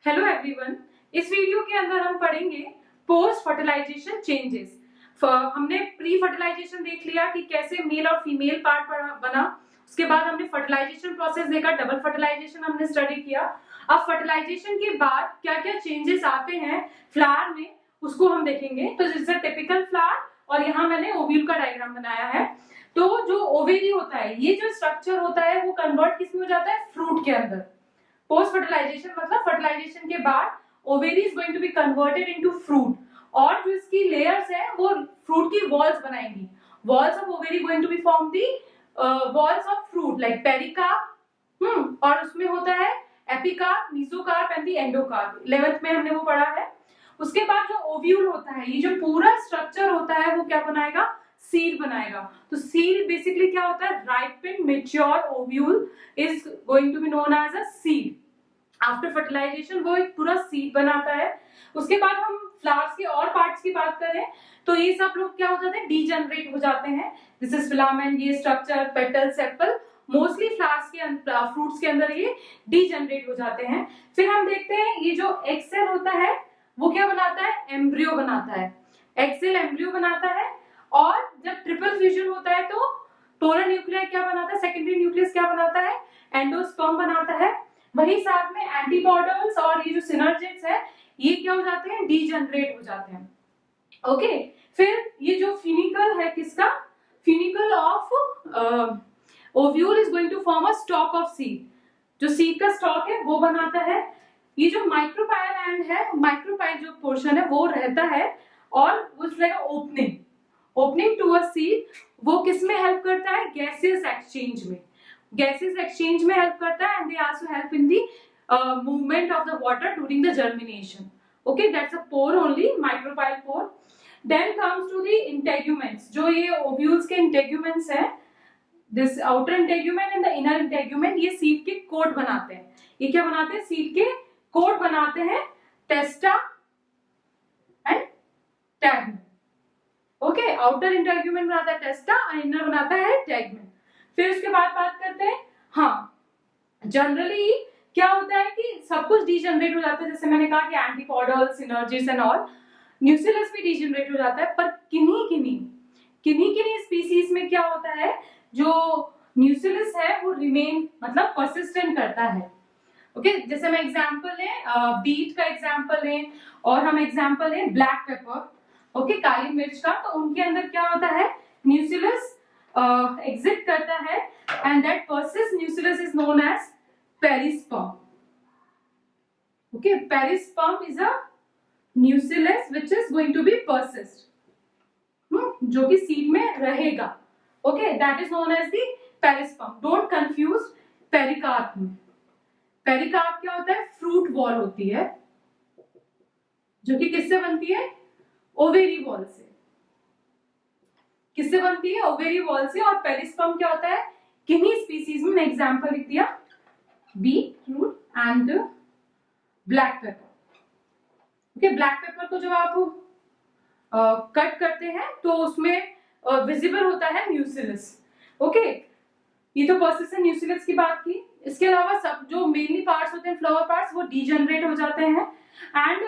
Hello everyone, इस video के अंदर हम पढ़ेंगे पोस्ट फर्टिलाइजेशन चेंजेस। हमने प्री फर्टिलाइजेशन देख लिया कि कैसे मेल और फीमेल पार्ट बना। उसके बाद हमने फर्टिलाइजेशन प्रोसेस देखा, डबल फर्टिलाइजेशन हमने स्टडी किया। अब फर्टिलाइजेशन के बाद क्या क्या चेंजेस आते हैं फ्लावर में, उसको हम देखेंगे। तो जैसे टिपिकल फ्लावर, और यहाँ मैंने ओव्यूल का डायग्राम बनाया है। तो जो ओवेरी होता है, ये जो स्ट्रक्चर होता है वो कन्वर्ट किसमें हो जाता है, फ्रूट के अंदर। पोस्ट फर्टिलाइजेशन मतलब फर्टिलाइजेशन के बाद ovary is going to be converted into fruit, और जो इसकी लेयर्स है वो फ्रूट की वॉल्स बनाएंगी। Walls of ovary going to be form the walls of fruit like pericarp, और उसमें होता है epicarp, mesocarp and the endocarp. 11th में हमने वो पढ़ा है। उसके बाद जो ओव्यूल होता है, ये जो पूरा स्ट्रक्चर होता है वो क्या बनाएगा, सीड बनाएगा। तो सीड बेसिकली क्या होता है, ripened mature ovule is going to be known as a seed. After fertilisation वो एक पूरा सीड बनाता है। उसके बाद हम फ्लावर्स के और पार्ट्स की बात करें तो ये सब लोग क्या हो जाते हैं, डीजनरेट हो जाते हैं। दिस इज फिलामेंट, ये structure, petal, sepal, mostly flowers के फ्रूट्स के अंदर ये डीजनरेट हो जाते हैं। फिर हम देखते हैं ये जो एग सेल होता है वो क्या बनाता है, एम्ब्रियो बनाता है। एग सेल एम्ब्रियो बनाता है, और जब ट्रिपल फ्यूजन होता है तो पोलर न्यूक्लियर क्या बनाता है, सेकेंडरी न्यूक्लियस क्या बनाता है, एंडोस्पर्म बनाता है। वही साथ में एंटीबॉडल्स और ये जो सिनर्जिड्स है ये क्या हो जाते हैं, डीजनरेट हो जाते हैं। ओके, फिर ये जो फिनिकल है किसका, funicle of ovule is going to form a stalk of seed. जो सीड का स्टॉक है वो बनाता है। ये जो माइक्रोपाइल एंड है, माइक्रोपाइल जो पोर्शन है वो रहता है, और उस ओपनिंग टू अ सीड। वो किस में हेल्प करता है, गैसियस एक्सचेंज में। गैसेस एक्सचेंज में हेल्प करता है, and they also help in the movement of the water during the germination. Okay, that's a pore only, micropyle pore. Then comes to the integuments. जो ये ovules के integuments हैं, this outer integument and the inner integument, ये seed के coat बनाते हैं। ये क्या बनाते हैं, सीड के कोट बनाते हैं, टेस्टा एंड टैगमेंट। ओके, आउटर इंटेग्यूमेंट बनाता है टेस्टा और इनर बनाता है टैगमेंट। फिर उसके बाद बात करते हैं, हाँ जनरली क्या होता है कि सब कुछ डीजनरेट हो जाता है। जैसे मैंने कहा कि एंटीपॉडल, सिनर्जिस एंड ऑल, न्यूक्लियस भी डीजनरेट हो जाता है। पर किन्हीं स्पीसीज में क्या होता है, जो न्यूक्लियस है वो रिमेन मतलब परसिस्टेंट करता है। ओके, जैसे मैं एग्जांपल लें, बीट का एग्जांपल लें, और हम एग्जांपल लें ब्लैक पेपर, ओके, काली मिर्च का। तो उनके अंदर क्या होता है, न्यूक्लियस एग्जिट करता है, and that persist nucleus is known as perisperm. Okay, perisperm is a nucleus which is going to be persist, जो कि सीड में रहेगा। Okay, that is known as the perisperm. Don't confuse pericarp में। Pericarp क्या होता है, fruit wall होती है, जो कि किससे बनती है, ओवेरी वॉल से। किससे बनती है, ओवेरी वॉल से। और पेरिस्पर्म क्या होता है, किन्हीं स्पीसीज में, एग्जांपल लिख दिया, beet root and black pepper. Okay, black pepper को जब आप कट करते हैं तो उसमें विजिबल होता है न्यूक्लियस। ओके, ये तो पर्सिस्टेंट न्यूक्लियस की बात की। इसके अलावा सब जो मेनली पार्ट्स होते हैं, फ्लावर पार्ट्स, वो डीजनरेट हो जाते हैं। एंड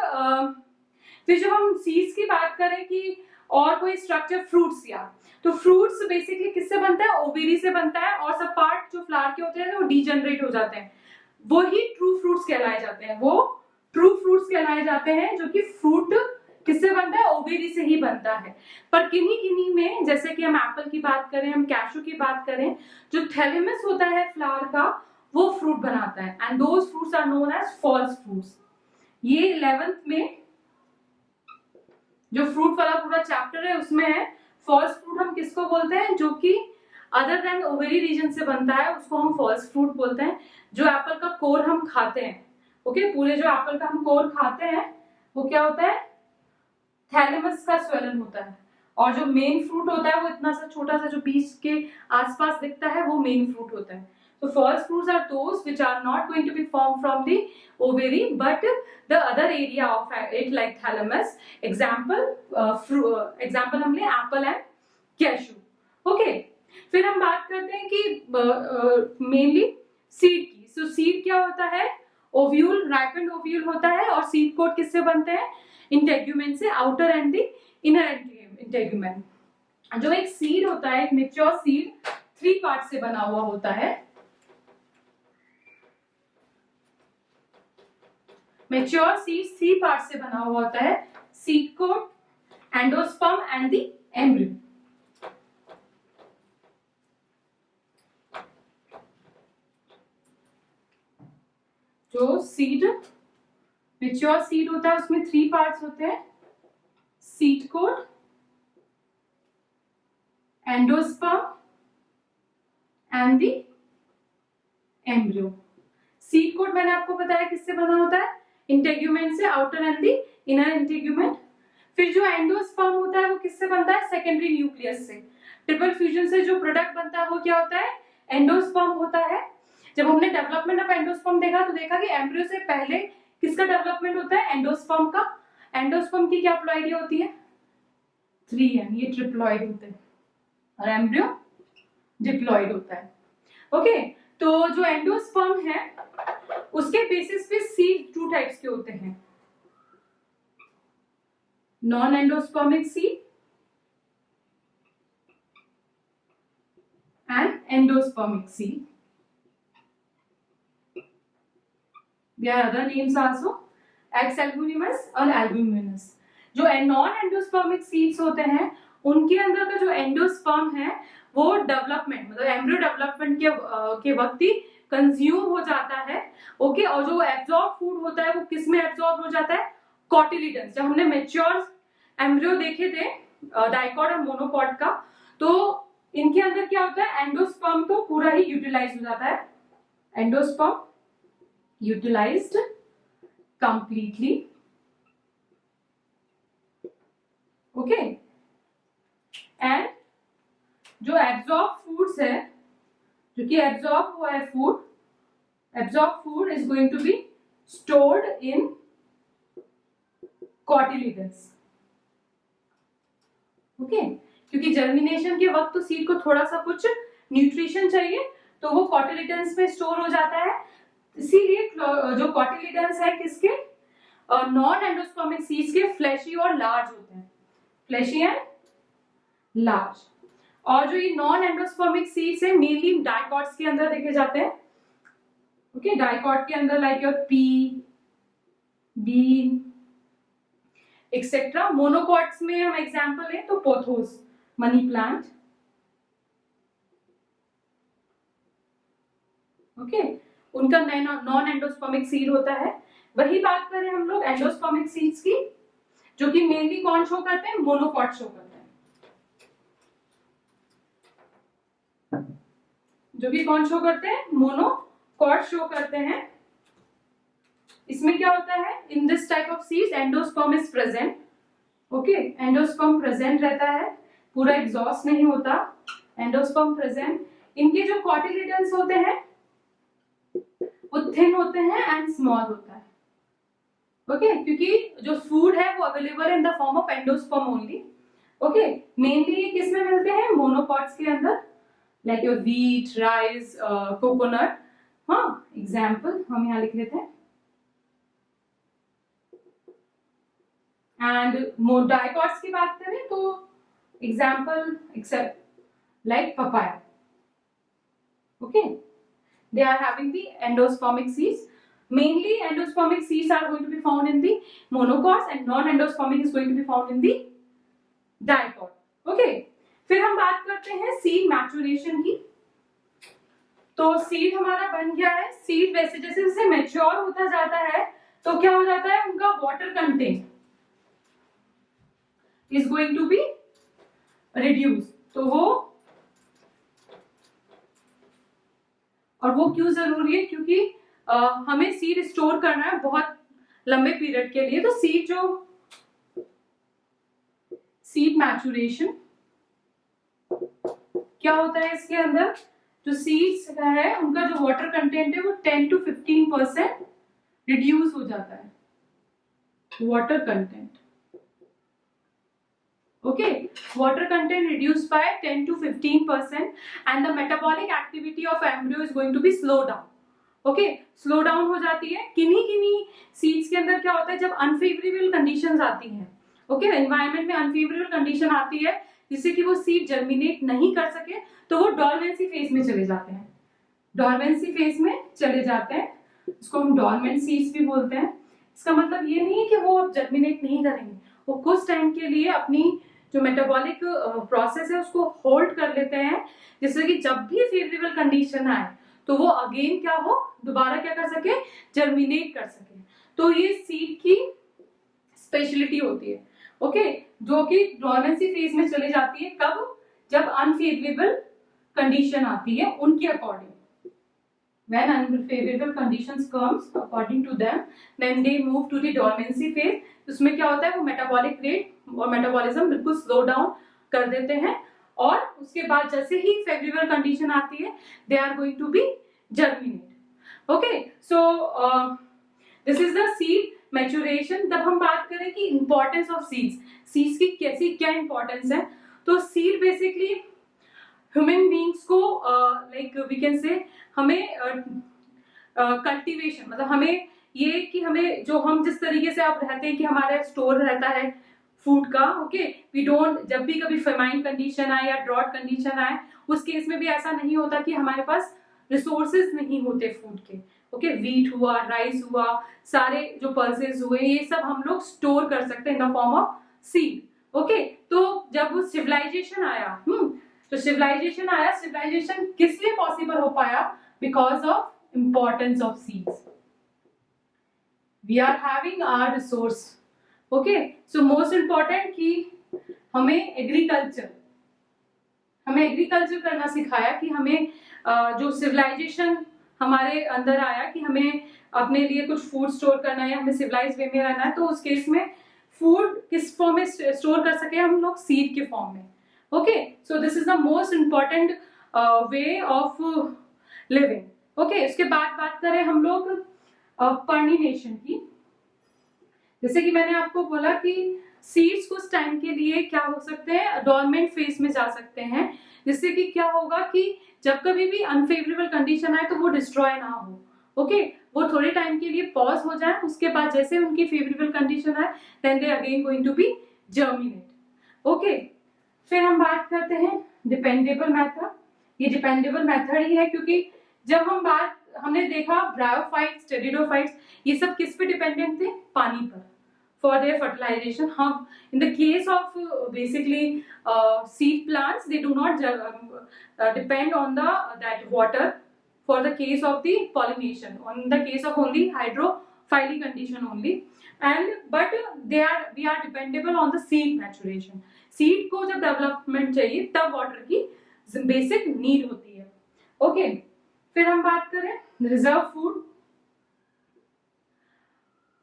फिर जब हम सीड्स की बात करें कि और कोई स्ट्रक्चर, फ्रूट्स या, तो फ्रूट्स बेसिकली किससे बनता है, ओवेरी से बनता है। और सब पार्ट जो फ्लावर के होते हैं वो डीजनरेट हो जाते हैं, वो ही ट्रू फ्रूट्स कहलाए जाते हैं। वो ट्रू फ्रूट्स कहलाए जाते हैं, जो कि फ्रूट किससे बनता है, ओवेरी से ही बनता है। पर किन्हीं में, जैसे कि हम एप्पल की बात करें, हम कैशू की बात करें, जो थैलेमस होता है फ्लावर का, वो फ्रूट बनाता है, and those fruits are known as false fruits. ये 11th में जो फ्रूट वाला पूरा चैप्टर है उसमें है। फॉल्स फ्रूट हम किसको बोलते हैं, जो कि अदर देन ओवेरी रीजन से बनता है, उसको हम फॉल्स फ्रूट बोलते हैं। जो एप्पल का कोर हम खाते हैं, ओके, पूरे जो एप्पल का हम कोर खाते हैं वो क्या होता है, थैलेमस का स्वेलन होता है। और जो मेन फ्रूट होता है वो इतना सा छोटा सा जो बीच के आसपास दिखता है, वो मेन फ्रूट होता है। So false fruits are those which are not going to be formed from the ovary, but the other area of it, like thalamus. Example हम ले apple and cashew. Okay. फिर हम बात करते हैं कि मेनली सीड की। So seed क्या होता है, ओव्यूल, राइपेंड ओव्यूल होता है, और सीड कोट किससे बनते हैं? इंटेग्यूमेंट से, outer and the inner integument. जो एक सीड होता है, एक मेच्योर सीड 3 पार्ट से बना हुआ होता है। मेच्योर सीड 3 पार्ट से बना हुआ होता है, seed coat, endosperm and the embryo. जो सीड मेच्योर सीड होता है उसमें 3 पार्ट्स होते हैं, seed coat, endosperm and the embryo. Seed coat मैंने आपको बताया किससे बना होता है? इंटेग्यूमेंट से, outer and the inner integument. फिर जो एंडोस्पर्म होता है वो किससे बनता है? सेकेंडरी न्यूक्लियस से। ट्रिपल फ्यूजन से जो प्रोडक्ट बनता है वो क्या होता है? एंडोस्पर्म होता है। जब हमने डेवलपमेंट ऑफ एंडोस्पर्म देखा तो देखा कि एम्ब्रियो से पहले किसका डेवलपमेंट होता है? एंडोस्पर्म का। एंडोस्पर्म की क्या प्लॉइडी होती है? 3n, ये ट्रिप्लॉइड होते हैं, और एम्ब्रियो डिप्लॉइड होता है। ओके, तो जो एंडोस्पर्म है उसके बेसिस पे सीड 2 टाइप्स के होते हैं, non endospermic seed and endospermic seed. There are other names also, X albuminous और albuminous। जो नॉन एंडोस्पर्मिक सीड्स होते हैं उनके अंदर का जो एंडोस्पर्म है वो डेवलपमेंट, मतलब एम्ब्रियो डेवलपमेंट के वक्त ही कंज्यूम हो जाता है। ओके, और जो एब्जॉर्ब फूड होता है वो किस में एब्जॉर्ब हो जाता है? कॉटिलिडन्स। जब हमने मेच्योर एम्ब्रियो देखे थे डाइकॉट और मोनोकॉट का, तो इनके अंदर क्या होता है? एंडोस्पर्म तो पूरा ही यूटिलाइज हो जाता है, endosperm utilized completely। okay, and जो एब्जॉर्ब फूड्स है, जो कि एब्जॉर्ब हुआ है food, absorb food is going to be stored in cotyledons. Okay, क्योंकि जर्मिनेशन के वक्त तो सीड को थोड़ा सा कुछ न्यूट्रिशन चाहिए, तो वो कॉटिलिडन्स में स्टोर हो जाता है। इसीलिए जो कॉटिलिडन्स है किसके? नॉन एंडोस्पर्मिक सीड्स के फ्लैशी और लार्ज होते हैं, फ्लैशी एंड लार्ज। और जो ये नॉन एंडोस्पर्मिक सीड्स है मेनली डाइकॉट्स के अंदर देखे जाते हैं। ओके, डाइकॉट के अंदर like your pea, bean etcetera. Monocots में हम एग्जांपल लें तो पोथोस, मनी प्लांट। ओके, उनका नॉन एंडोस्पर्मिक सीड होता है। वही बात करें हम लोग एंडोस्पर्मिक सीड्स की, जो कि मेनली कौन शो करते हैं? मोनोकॉट शो करते हैं। जो कि कौन शो करते हैं? मोनोकॉट शो करते हैं। इसमें क्या होता है? In this type of seeds endosperm is present. Okay, endosperm present रहता है, पूरा एग्जॉस्ट नहीं होता, एंडोस्पर्म प्रेजेंट। इनके जो कॉटिलिडन्स होते हैं वो थिन होते हैं एंड स्मॉल होता है। ओके, क्योंकि जो फूड है वो available in the form of endosperm only. Okay, mainly ये किस में मिलते हैं? मोनोकॉट्स के अंदर, like your wheat, rice, coconut. हाँ, एग्जाम्पल हम यहाँ लिख लेते हैं। एंड डाइकॉट्स की बात करें तो example except like papaya. Okay, they are having the endospermic seeds. Mainly endospermic seeds are going to be found in the monocots and non-endospermic is going to be found in the dicot. Okay, फिर हम बात करते हैं seed maturation की। तो seed हमारा बन गया है। सीड वैसे जैसे जैसे मैच्योर होता जाता है तो क्या हो जाता है? उनका water content is going to be reduce. तो वो क्यों जरूरी है? क्योंकि हमें सीड स्टोर करना है बहुत लंबे पीरियड के लिए। तो सीड मैचुरेशन क्या होता है? इसके अंदर जो सीड्स है उनका जो वाटर कंटेंट है वो 10 to 15% रिड्यूस हो जाता है, water content. Okay, water content reduced by 10 to 15% and the metabolic activity of embryo is going to be slowed down. Okay, slow down हो जाती है। किन्हीं सीड्स के अंदर क्या होता है, जब अनफेवरेबल कंडीशंस आती हैं, ओके, एनवायरनमेंट में अनफेवरेबल कंडीशन आती है जिससे कि वो सीड जर्मिनेट नहीं कर सके, तो वो डॉर्मेंसी फेज में चले जाते हैं। डॉर्मेंसी फेज में चले जाते हैं, इसको हम डॉर्मेंट सीड्स भी बोलते हैं। इसका मतलब ये नहीं है कि वो अब जर्मिनेट नहीं करेंगे, वो कुछ टाइम के लिए अपनी जो मेटाबॉलिक प्रोसेस है उसको होल्ड कर लेते हैं, जिससे कि जब भी फेवरेबल कंडीशन आए तो वो अगेन क्या हो, दोबारा क्या कर सके, जर्मिनेट कर सके। तो ये सीड की स्पेशलिटी होती है, ओके, जो कि डॉर्मेंसी फेज में चले जाती है। कब, जब अनफेवरेबल कंडीशन आती है उनके according. When unfavorable conditions comes according to them, then they move to the dormancy phase. उसमें क्या होता है, वो मेटाबॉलिक रेट और मेटाबॉलिज्म बिल्कुल स्लो डाउन कर देते हैं, और उसके बाद जैसे ही फेवरेबल कंडीशन आती है they are going to be germinate. Okay, so this is the seed maturation. तब हम बात करें कि importance of seeds, seeds की कैसी क्या importance है, तो seed basically ह्यूमन बींग्स को लाइक वी कैन से हमें कल्टीवेशन मतलब हमें ये कि हमें जो हम जिस तरीके से आप रहते हैं कि हमारा स्टोर रहता है फूड का, ओके, वी डोंट, जब भी कभी फेमाइन कंडीशन आए या ड्रॉट कंडीशन आए उस केस में भी ऐसा नहीं होता कि हमारे पास रिसोर्सेज नहीं होते फूड के, ओके, वीट हुआ, राइस हुआ, सारे जो पल्सेस हुए, ये सब हम लोग स्टोर कर सकते हैं इन the form of seed, okay. तो जब सिविलाइजेशन आया, तो सिविलाइजेशन आया, सिविलाइजेशन किस लिए पॉसिबल हो पाया, because of importance of seeds. We are having our resource, okay, so most important कि हमें एग्रीकल्चर करना सिखाया, कि हमें जो सिविलाइजेशन हमारे अंदर आया कि हमें अपने लिए कुछ फूड स्टोर करना है, हमें सिविलाइज वे में रहना है, तो उस केस में फूड किस फॉर्म में स्टोर कर सके हम लोग, सीड के फॉर्म में, okay. So this is the most important way of living, okay. उसके बाद बात करें हम लोग पर्निनेशन की, जैसे कि मैंने आपको बोला कि सीड्स कुछ टाइम के लिए क्या हो सकते हैं, डॉर्मेंट फेज में जा सकते हैं, जिससे कि क्या होगा कि जब कभी भी अनफेवरेबल कंडीशन आए तो वो डिस्ट्रॉय ना हो, ओके, वो थोड़े टाइम के लिए पॉज हो जाए, उसके बाद जैसे उनकी फेवरेबल कंडीशन आए then they again going to be germinate, okay. फिर हम बात करते हैं डिपेंडेबल मेथड। ये डिपेंडेबल मेथड ही है क्योंकि जब हमने देखा ब्रायोफाइट्स, टेरिडोफाइट्स, ये सब किस पे डिपेंडेंट थे, पानी पर, फॉर देयर फर्टिलाइजेशन। हम in the case of basically seed plants they do not depend on that water for the case of the pollination, in the case of only hydrophily condition only, and but we are dependable on the seed maturation. Seed को जब development चाहिए तब water की basic need होती है, okay. फिर हम बात करें रिजर्व फूड,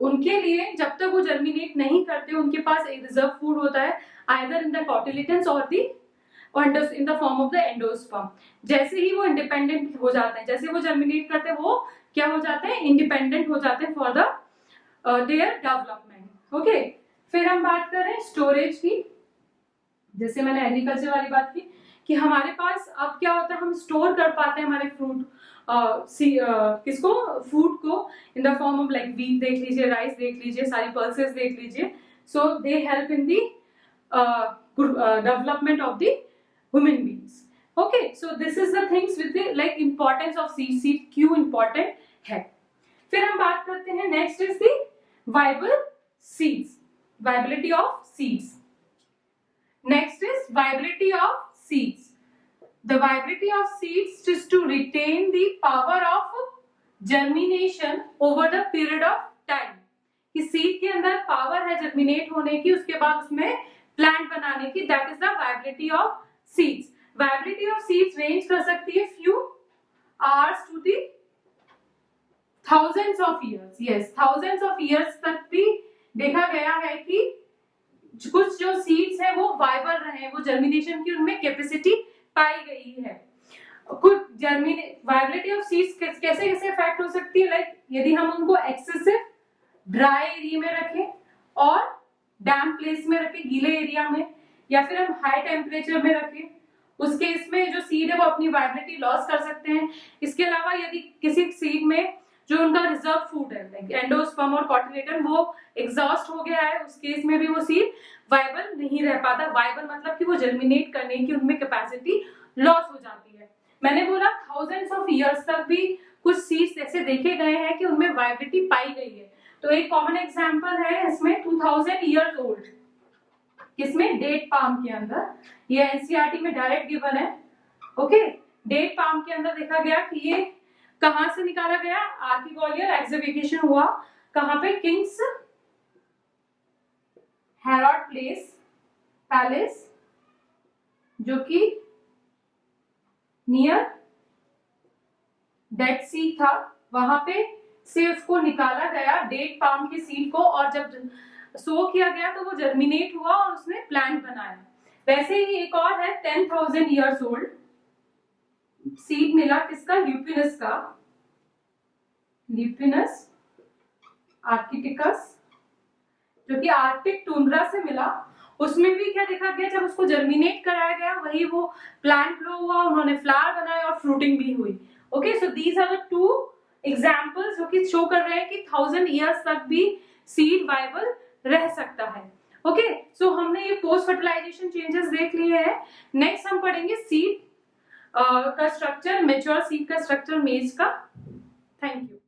उनके लिए जब तक वो जर्मिनेट नहीं करते उनके पास एक रिजर्व फूड होता है, आइदर इन द कॉटिलिडेंस और इन the form of the endosperm. जैसे ही वो इंडिपेंडेंट हो जाते हैं, जैसे वो जर्मिनेट करते हैं वो क्या हो जाते हैं, इंडिपेंडेंट हो जाते हैं for the their development, okay. फिर हम बात करें स्टोरेज की, जैसे मैंने एग्रीकल्चर वाली बात की कि हमारे पास अब क्या होता है, हम स्टोर कर पाते हैं हमारे फ्रूट किसको, फूड को, in the form of like wheat देख लीजिए, राइस देख लीजिए, सारी पल्सेस देख लीजिए, so they help in the development of the human beings, okay. So this is the things with the like importance of seed क्यों important है। फिर हम बात करते हैं next is the viable seeds, viability of seeds. Next is viability of seeds. The viability of seeds is to retain the power of germination over the period of time. कि seed के अंदर power है germinate होने की, उसके बाद उसमें plant बनाने की, that is the viability of seeds. Viability of seeds range कर सकती है few hours to the thousands of years. Yes, thousands of years तक भी देखा गया है कि कुछ जो सीड्स है वो वाइबल रहे, वो जर्मिनेशन की उनमें कैपेसिटी पाई गई है। कुछ वाइबिलिटी ऑफ सीड्स कैसे कैसे इफेक्ट हो सकती है, लाइक यदि हम उनको एक्सेसिव ड्राई एरिया में रखें और डैम्प प्लेस में रखें, गीले एरिया में, या फिर हम हाई टेम्परेचर में रखें, उस केस में जो सीड है वो अपनी वायबिलिटी लॉस कर सकते हैं। इसके अलावा यदि किसी सीड में जो उनका रिजर्व फूड है लाइक एंडोस्पर्म और कॉटिलेडन वो एग्जॉस्ट हो गया है, उस केस में भी वो सीड वायबल नहीं रह पाता। वायबल मतलब कि वो जर्मिनेट करने की उनमें कैपेसिटी लॉस हो जाती है। मैंने बोला थाउजेंड्स ऑफ ईयर्स तक भी कुछ सीड्स ऐसे देखे गए हैं कि उनमें वायबिलिटी पाई गई है। तो एक कॉमन एग्जांपल है इसमें 2000 ईयर्स ओल्ड, किसमें, डेट पाम के अंदर, ये एनसीईआरटी में डायरेक्ट गिवन है। ओके, डेट पाम के अंदर देखा गया कि ये कहां से निकाला गया, आर्किगोलियर एग्जीबिशन हुआ कहां पे, किंग्स हेरोड पैलेस जो कि नियर डेड सी था, वहां पे से उसको निकाला गया डेट पाम के सीड को, और जब सो किया गया तो वो जर्मिनेट हुआ और उसने प्लांट बनाया। वैसे ही एक और है 10,000 ईयर्स ओल्ड सीड मिला किसका, ल्यूपिनस का, ल्यूपिनस आर्किटिकस, जो कि आर्कटिक टुंड्रा से मिला। उसमें भी क्या देखा गया, जब उसको जर्मिनेट कराया गया वही वो प्लांट ग्रो हुआ, उन्होंने फ्लावर बनाया और फ्रूटिंग भी हुई। Okay, so these are the 2 examples जो कि शो कर रहे हैं कि 1000 ईयर्स तक भी सीड वायबल रह सकता है। ओके, सो हमने ये पोस्ट फर्टिलाइजेशन चेंजेस देख लिए हैं। नेक्स्ट हम पढ़ेंगे सीड का स्ट्रक्चर, मेच्योर सीड का स्ट्रक्चर, मेज का। Thank you.